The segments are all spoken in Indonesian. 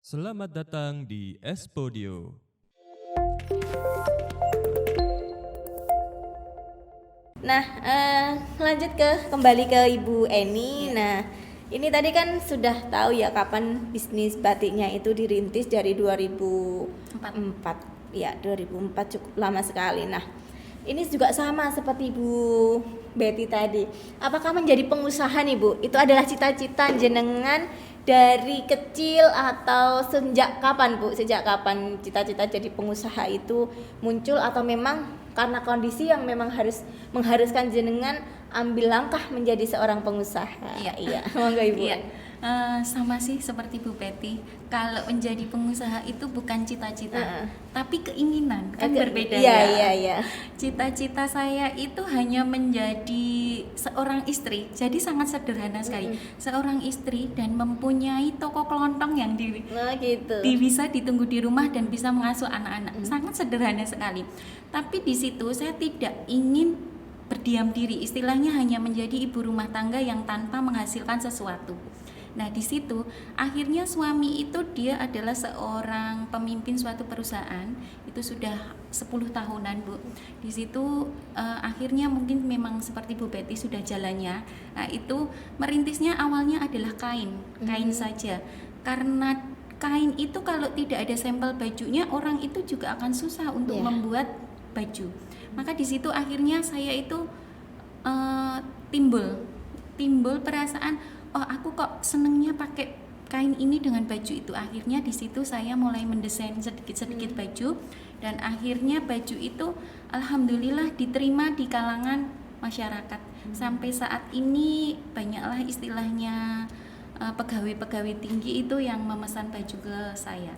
Selamat datang di Espodio. Nah, lanjut kembali ke Ibu Eni. Nah, ini tadi kan sudah tahu ya kapan bisnis batiknya itu dirintis dari 2004. Ya, 2004 cukup lama sekali. Nah, ini juga sama seperti Ibu Betty tadi. Apakah menjadi pengusaha nih, Bu? Itu adalah cita-cita jenengan dari kecil atau sejak kapan, Bu? Sejak kapan cita-cita jadi pengusaha itu muncul atau memang karena kondisi yang memang mengharuskan jenengan ambil langkah menjadi seorang pengusaha? Iya. Monggo Ibu. Iya. Sama sih seperti Bu Betty. Kalau menjadi pengusaha itu bukan cita-cita, tapi keinginan, kan berbeda ya. Iya. Cita-cita saya itu hanya menjadi seorang istri. Jadi sangat sederhana sekali. Seorang istri dan mempunyai toko kelontong yang Nah, gitu. bisa ditunggu di rumah dan bisa mengasuh anak-anak. Sangat sederhana sekali. Tapi di situ saya tidak ingin berdiam diri, istilahnya hanya menjadi ibu rumah tangga yang tanpa menghasilkan sesuatu. Nah, di situ akhirnya suami itu dia adalah seorang pemimpin suatu perusahaan, itu sudah 10 tahunan, Bu. Di situ akhirnya mungkin memang seperti Bu Betty sudah jalannya. Nah, itu merintisnya awalnya adalah kain saja. Karena kain itu kalau tidak ada sampel bajunya, orang itu juga akan susah untuk membuat baju. Maka di situ akhirnya saya itu timbul perasaan, oh aku kok senengnya pakai kain ini dengan baju itu. Akhirnya di situ saya mulai mendesain sedikit-sedikit baju, dan akhirnya baju itu alhamdulillah diterima di kalangan masyarakat. Sampai saat ini banyaklah istilahnya pegawai-pegawai tinggi itu yang memesan baju ke saya.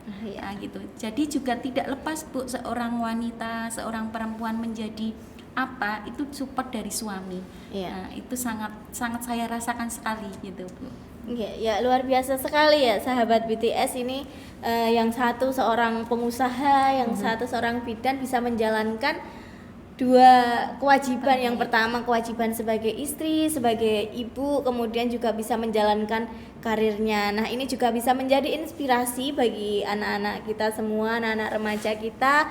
Gitu. Jadi juga tidak lepas, Bu, seorang wanita, seorang perempuan menjadi apa itu support dari suami. Nah, itu sangat saya rasakan sekali gitu, Bu. Ya luar biasa sekali ya sahabat BTS ini, yang satu seorang pengusaha, yang satu seorang bidan bisa menjalankan dua kewajiban. Yang pertama kewajiban sebagai istri, sebagai ibu, kemudian juga bisa menjalankan karirnya. Nah, ini juga bisa menjadi inspirasi bagi anak-anak kita semua, anak-anak remaja kita.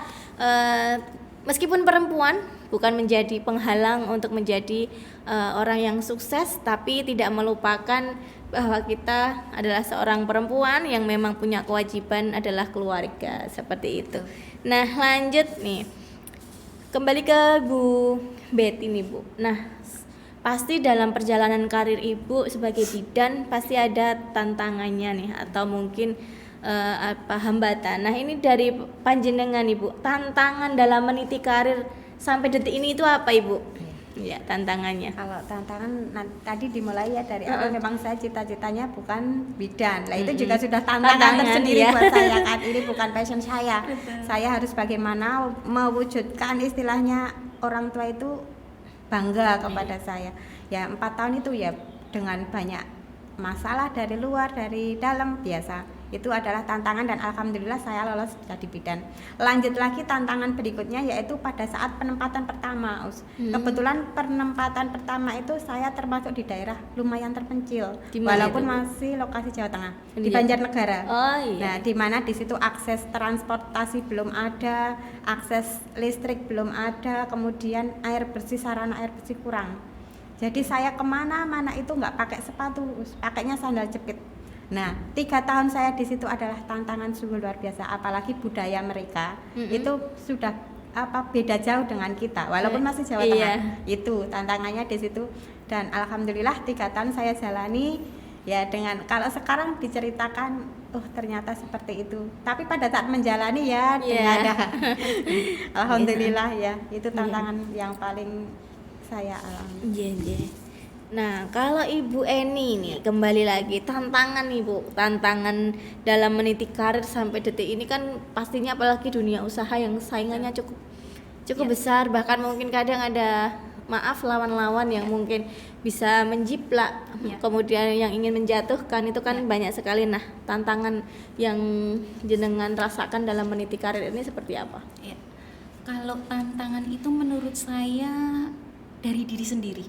Meskipun perempuan bukan menjadi penghalang untuk menjadi orang yang sukses, tapi tidak melupakan bahwa kita adalah seorang perempuan yang memang punya kewajiban adalah keluarga, seperti itu. Nah, lanjut nih. Kembali ke Bu Betty nih, Bu. Nah, pasti dalam perjalanan karir Ibu sebagai bidan pasti ada tantangannya nih, atau mungkin hambatan. Nah, ini dari panjenengan Ibu, tantangan dalam meniti karir sampai detik ini itu apa Ibu? Ya, tantangannya. Kalau tantangan tadi dimulai ya dari awal, memang saya cita-citanya bukan bidan. Lah itu juga sudah tantangan tersendiri buat saya kan. Ini bukan passion saya. Saya harus bagaimana mewujudkan istilahnya orang tua itu bangga kepada saya. Ya 4 tahun itu ya dengan banyak masalah dari luar, dari dalam, biasa. Itu adalah tantangan dan alhamdulillah saya lolos jadi bidan. Lanjut lagi tantangan berikutnya yaitu pada saat penempatan pertama. Kebetulan penempatan pertama itu saya termasuk di daerah lumayan terpencil, walaupun masih lokasi Jawa Tengah, di Banjarnegara. Nah, di mana di situ akses transportasi belum ada, akses listrik belum ada, kemudian sarana air bersih kurang. Jadi saya kemana-mana itu nggak pakai sepatu, pakainya sandal jepit. Nah, 3 tahun saya di situ adalah tantangan sungguh luar biasa, apalagi budaya mereka itu sudah beda jauh dengan kita, walaupun masih Jawa Tengah. Itu tantangannya di situ, dan alhamdulillah 3 tahun saya jalani ya dengan, kalau sekarang diceritakan, ternyata seperti itu. Tapi pada saat menjalani ya dengan alhamdulillah ya, itu tantangan yang paling saya alami. Nah, kalau Ibu Eni nih kembali lagi tantangan nih Bu, tantangan dalam meniti karir sampai detik ini kan pastinya apalagi dunia usaha yang saingannya cukup besar, bahkan mungkin kadang ada lawan-lawan yang mungkin bisa menjiplak, kemudian yang ingin menjatuhkan itu kan banyak sekali. Nah, tantangan yang jenengan rasakan dalam meniti karir ini seperti apa? Kalau tantangan itu menurut saya dari diri sendiri.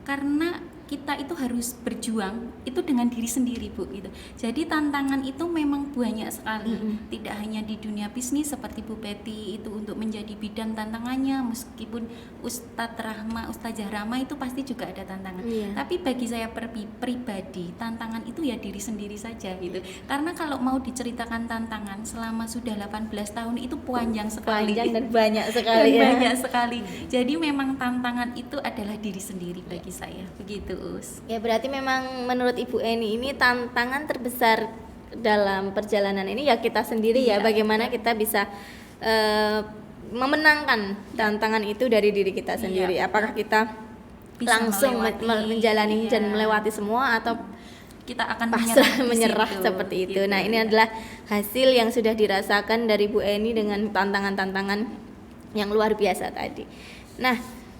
Karena kita itu harus berjuang itu dengan diri sendiri, Bu, gitu. Jadi tantangan itu memang banyak sekali. Tidak hanya di dunia bisnis seperti Bu Betty itu untuk menjadi bidan tantangannya, meskipun Ustazah Rahma itu pasti juga ada tantangan. Tapi bagi saya pribadi, tantangan itu ya diri sendiri saja gitu. Karena kalau mau diceritakan tantangan selama sudah 18 tahun itu panjang sekali. Panjang dan banyak sekali dan banyak sekali. Jadi memang tantangan itu adalah diri sendiri bagi saya. Begitu. Ya, berarti memang menurut Ibu Eni ini tantangan terbesar dalam perjalanan ini ya kita sendiri ya, bagaimana kita bisa memenangkan tantangan itu dari diri kita sendiri. Apakah kita bisa langsung menjalani dan melewati semua atau kita akan menyerah seperti itu. Nah, ini adalah hasil yang sudah dirasakan dari Bu Eni dengan tantangan-tantangan yang luar biasa tadi. Nah,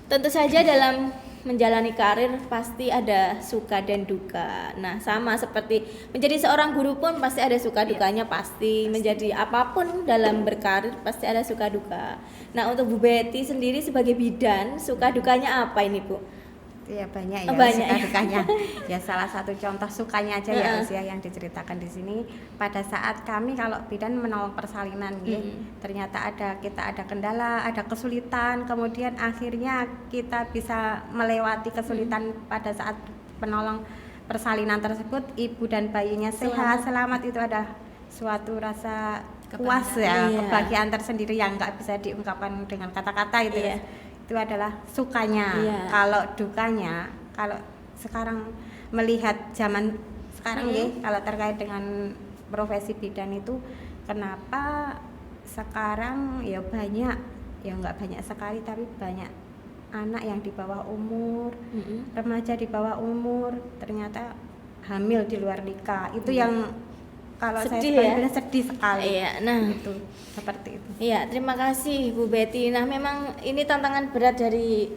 tentu saja dalam menjalani karir pasti ada suka dan duka. Nah, sama seperti menjadi seorang guru pun pasti ada suka dukanya, pasti menjadi apapun dalam berkarir pasti ada suka duka. Nah, untuk Bu Betty sendiri sebagai bidan, suka dukanya apa ini, Bu? Ya banyak ya, banyak suka dukanya. Ya salah satu contoh sukanya aja ya usia yang diceritakan di sini. Pada saat kami kalau bidan menolong persalinan, ternyata kita ada kendala, ada kesulitan, kemudian akhirnya kita bisa melewati kesulitan pada saat penolong persalinan tersebut, ibu dan bayinya sehat, selamat, itu ada suatu rasa puas ya, kebahagiaan tersendiri yang nggak bisa diungkapkan dengan kata-kata itu. Itu adalah sukanya. Kalau dukanya, kalau sekarang melihat zaman sekarang kalau terkait dengan profesi bidan itu, kenapa sekarang ya banyak, ya nggak banyak sekali tapi banyak anak yang di bawah umur, remaja di bawah umur ternyata hamil di luar nikah. Itu yang kalau sedih, saya sedih sekali. Nah, itu seperti itu. Iya, terima kasih Bu Betty. Nah, memang ini tantangan berat dari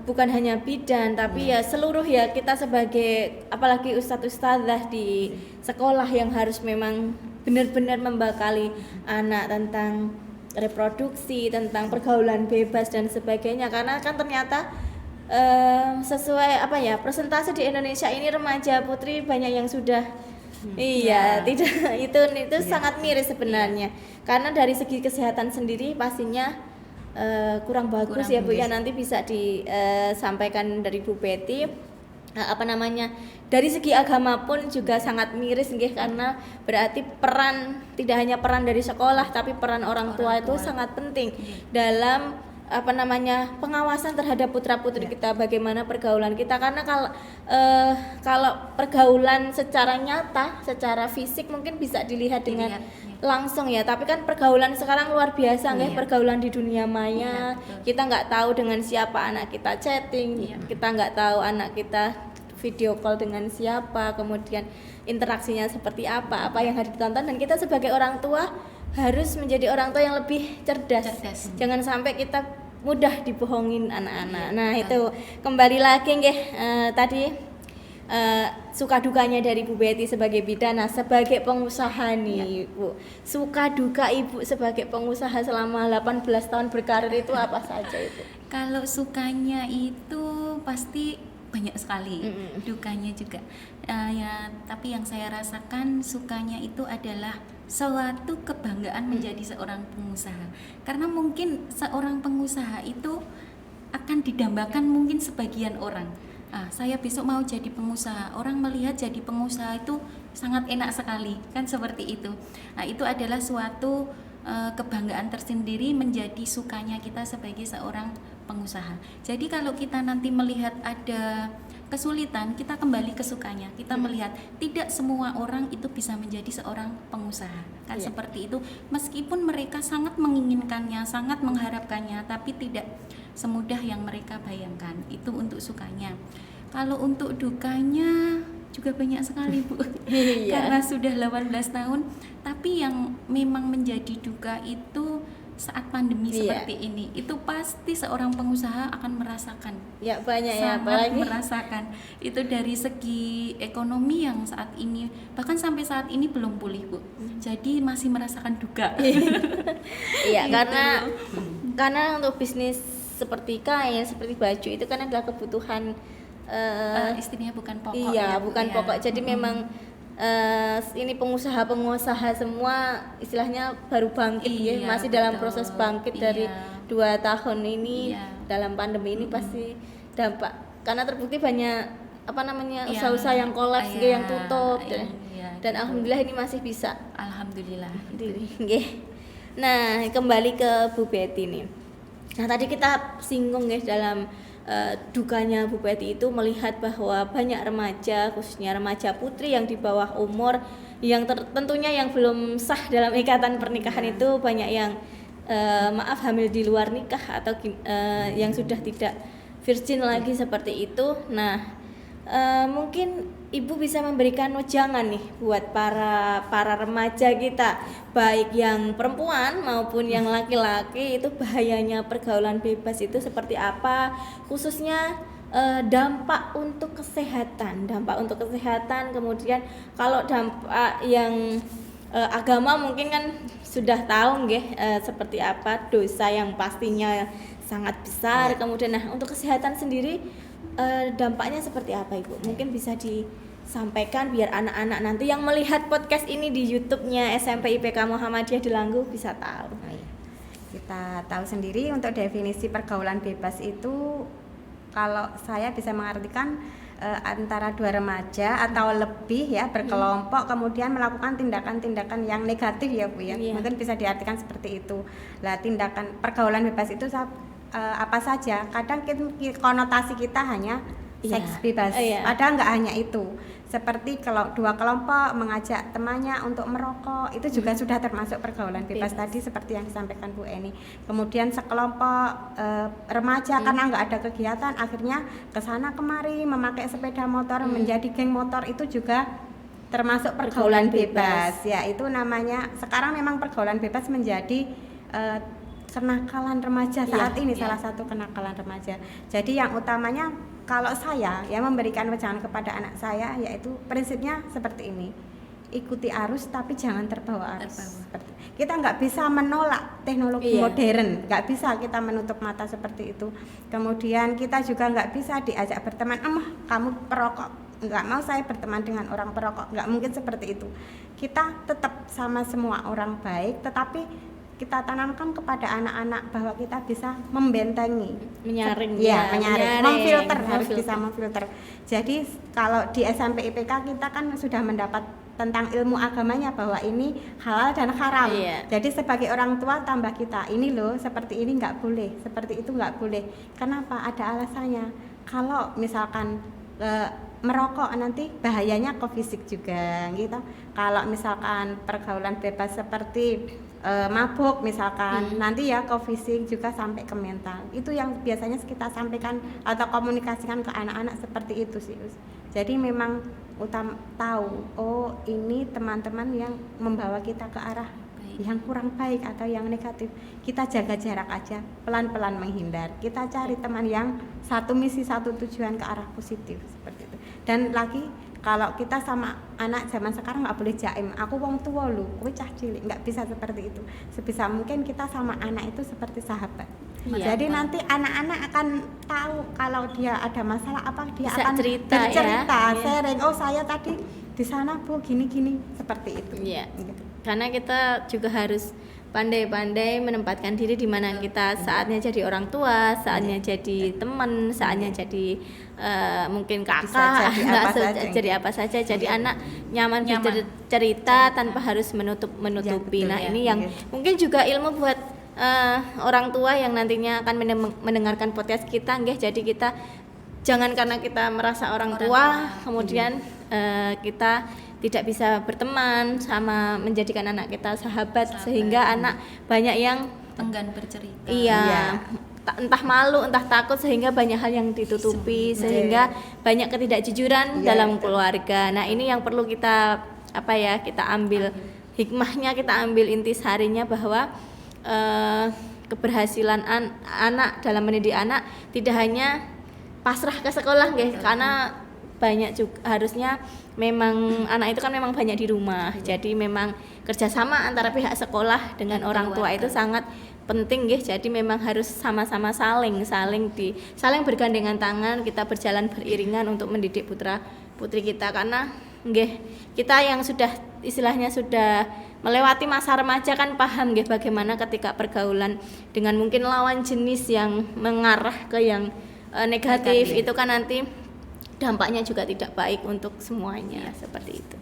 bukan hanya bidan tapi ya seluruh ya kita sebagai apalagi ustadzah di sekolah yang harus memang benar-benar membekali anak tentang reproduksi, tentang pergaulan bebas dan sebagainya, karena kan ternyata sesuai persentase di Indonesia ini remaja putri banyak yang sudah tidak itu sangat miris sebenarnya. Karena dari segi kesehatan sendiri pastinya kurang bagus ya Bu ya, nanti bisa disampaikan dari Bu Betty. Dari segi agama pun juga sangat miris nggih, karena berarti peran tidak hanya peran dari sekolah tapi peran orang tua itu sangat penting dalam pengawasan terhadap putra-putri kita, bagaimana pergaulan kita. Karena kalau pergaulan secara nyata, secara fisik mungkin bisa dilihat dengan langsung ya, tapi kan pergaulan sekarang luar biasa pergaulan di dunia maya. Kita nggak tahu dengan siapa anak kita chatting, kita nggak tahu anak kita video call dengan siapa, kemudian interaksinya seperti apa yang harus ditonton, dan kita sebagai orang tua harus menjadi orang tua yang lebih cerdas. Jangan sampai kita mudah dibohongin anak-anak. Nah, itu kembali lagi tadi suka dukanya dari Bu Betty sebagai bidan. Nah, sebagai pengusaha nih Bu, suka duka Ibu sebagai pengusaha selama 18 tahun berkarir itu apa saja itu? Kalau sukanya itu pasti banyak sekali, dukanya juga tapi yang saya rasakan sukanya itu adalah suatu kebanggaan menjadi seorang pengusaha. Karena mungkin seorang pengusaha itu akan didambakan mungkin sebagian orang, saya besok mau jadi pengusaha, orang melihat jadi pengusaha itu sangat enak sekali, kan seperti itu. Nah, itu adalah suatu kebanggaan tersendiri menjadi sukanya kita sebagai seorang pengusaha. Jadi kalau kita nanti melihat ada kesulitan, kita kembali ke sukanya. Kita melihat tidak semua orang itu bisa menjadi seorang pengusaha, kan seperti itu. Meskipun mereka sangat menginginkannya, sangat mengharapkannya, tapi tidak semudah yang mereka bayangkan. Itu untuk sukanya. Kalau untuk dukanya juga banyak sekali Bu. Karena sudah 18 tahun, tapi yang memang menjadi duka itu saat pandemi seperti ini, itu pasti seorang pengusaha akan merasakan. Ya, banyak sangat merasakan. Itu dari segi ekonomi yang saat ini, bahkan sampai saat ini belum pulih Bu. Jadi masih merasakan duka. Iya, karena untuk bisnis seperti kain, seperti baju itu kan adalah kebutuhan Istrinya bukan pokok. iya, ya, Bu, bukan ya. pokok. Jadi memang ini pengusaha-pengusaha semua istilahnya baru bangkit ya, Iya, masih dalam betul. proses bangkit Iya. dari 2 tahun ini. Iya. Dalam pandemi ini pasti dampak, karena terbukti banyak Iya. usaha-usaah yang kolaps, Iya, yang tutup dan iya, dan gitu. alhamdulillah ini masih bisa. Alhamdulillah. Nggih. Nah, kembali ke Bu Betty nih. Nah, tadi kita singgung ya dalam dukanya Bu Betty itu melihat bahwa banyak remaja, khususnya remaja putri yang di bawah umur yang tentunya yang belum sah dalam ikatan pernikahan itu banyak yang maaf hamil di luar nikah atau yang sudah tidak virgin lagi seperti itu. Nah, mungkin Ibu bisa memberikan wejangan nih buat para remaja kita, baik yang perempuan maupun yang laki-laki, itu bahayanya pergaulan bebas itu seperti apa, khususnya dampak untuk kesehatan, kemudian kalau dampak yang agama mungkin kan sudah tahu nggih seperti apa, dosa yang pastinya sangat besar. Kemudian nah, untuk kesehatan sendiri dampaknya seperti apa Ibu? Mungkin bisa disampaikan biar anak-anak nanti yang melihat podcast ini di YouTube-nya SMP IPK Muhammadiyah Delanggu bisa tahu. Kita tahu sendiri untuk definisi pergaulan bebas itu, kalau saya bisa mengartikan antara 2 remaja atau lebih ya berkelompok kemudian melakukan tindakan-tindakan yang negatif ya Bu ya. Iya. Mungkin bisa diartikan seperti itu. Lah tindakan pergaulan bebas itu apa saja? Kadang konotasi kita hanya seks bebas. Padahal nggak hanya itu. Seperti kalau 2 kelompok mengajak temannya untuk merokok, itu juga sudah termasuk pergaulan bebas tadi seperti yang disampaikan Bu Eni. Kemudian sekelompok remaja karena nggak ada kegiatan, akhirnya kesana kemari memakai sepeda motor menjadi geng motor, itu juga termasuk pergaulan bebas. Ya, itu namanya sekarang memang pergaulan bebas menjadi kenakalan remaja saat ini, salah satu kenakalan remaja. Jadi yang utamanya kalau saya ya memberikan wejangan kepada anak saya, yaitu prinsipnya seperti ini: ikuti arus tapi jangan terbawa arus. Kita nggak bisa menolak teknologi modern, nggak bisa kita menutup mata seperti itu. Kemudian kita juga nggak bisa diajak berteman, kamu perokok, nggak mau saya berteman dengan orang perokok, nggak mungkin seperti itu. Kita tetap sama semua orang baik, tetapi kita tanamkan kepada anak-anak bahwa kita bisa membentengi, menyaring, memfilter, harus bisa memfilter. Jadi kalau di SMP IPK kita kan sudah mendapat tentang ilmu agamanya bahwa ini halal dan haram. Jadi sebagai orang tua tambah kita, ini loh seperti ini nggak boleh, seperti itu nggak boleh. Kenapa? Ada alasannya. Kalau misalkan merokok nanti bahayanya ke fisik juga gitu. Kalau misalkan pergaulan bebas seperti mabuk misalkan, nanti ya ke fisik juga sampai ke mental. Itu yang biasanya kita sampaikan atau komunikasikan ke anak-anak seperti itu sih. Jadi memang tahu, oh ini teman-teman yang membawa kita ke arah yang kurang baik atau yang negatif. Kita jaga jarak aja, pelan-pelan menghindar. Kita cari teman yang satu misi, satu tujuan ke arah positif seperti itu. Dan lagi kalau kita sama anak zaman sekarang nggak boleh jaim, aku wong tua lu, kowe cah cilik, nggak bisa seperti itu. Sebisa mungkin kita sama anak itu seperti sahabat. Jadi nanti anak-anak akan tahu kalau dia ada masalah apa, dia bisa akan bercerita, sharing. Oh saya tadi di sana Bu gini-gini, seperti itu. Karena kita juga harus pandai-pandai menempatkan diri di mana kita saatnya jadi orang tua, saatnya jadi teman, saatnya jadi mungkin kakak, jadi apa saja. Jadi anak nyaman bercerita tanpa harus menutupi. Nah ini yang mungkin juga ilmu buat orang tua yang nantinya akan mendengarkan podcast kita, nggih. Jadi kita jangan karena kita merasa orang tua kemudian kita tidak bisa berteman sama menjadikan anak kita sahabat. Sehingga anak banyak yang enggan bercerita. Entah malu, entah takut, sehingga banyak hal yang ditutupi, sehingga banyak ketidakjujuran dalam keluarga. Nah, ini yang perlu kita kita ambil hikmahnya, kita ambil intisarinya bahwa keberhasilan anak dalam mendidik anak tidak hanya pasrah ke sekolah nggih, karena banyak juga harusnya memang anak itu kan memang banyak di rumah. Jadi memang kerjasama antara pihak sekolah dengan orang tua itu sangat penting nggih. Jadi memang harus sama-sama saling bergandengan tangan, kita berjalan beriringan untuk mendidik putra putri kita, karena nggih kita yang sudah istilahnya sudah melewati masa remaja kan paham nggih bagaimana ketika pergaulan dengan mungkin lawan jenis yang mengarah ke yang negatif itu kan nanti dampaknya juga tidak baik untuk semuanya seperti itu.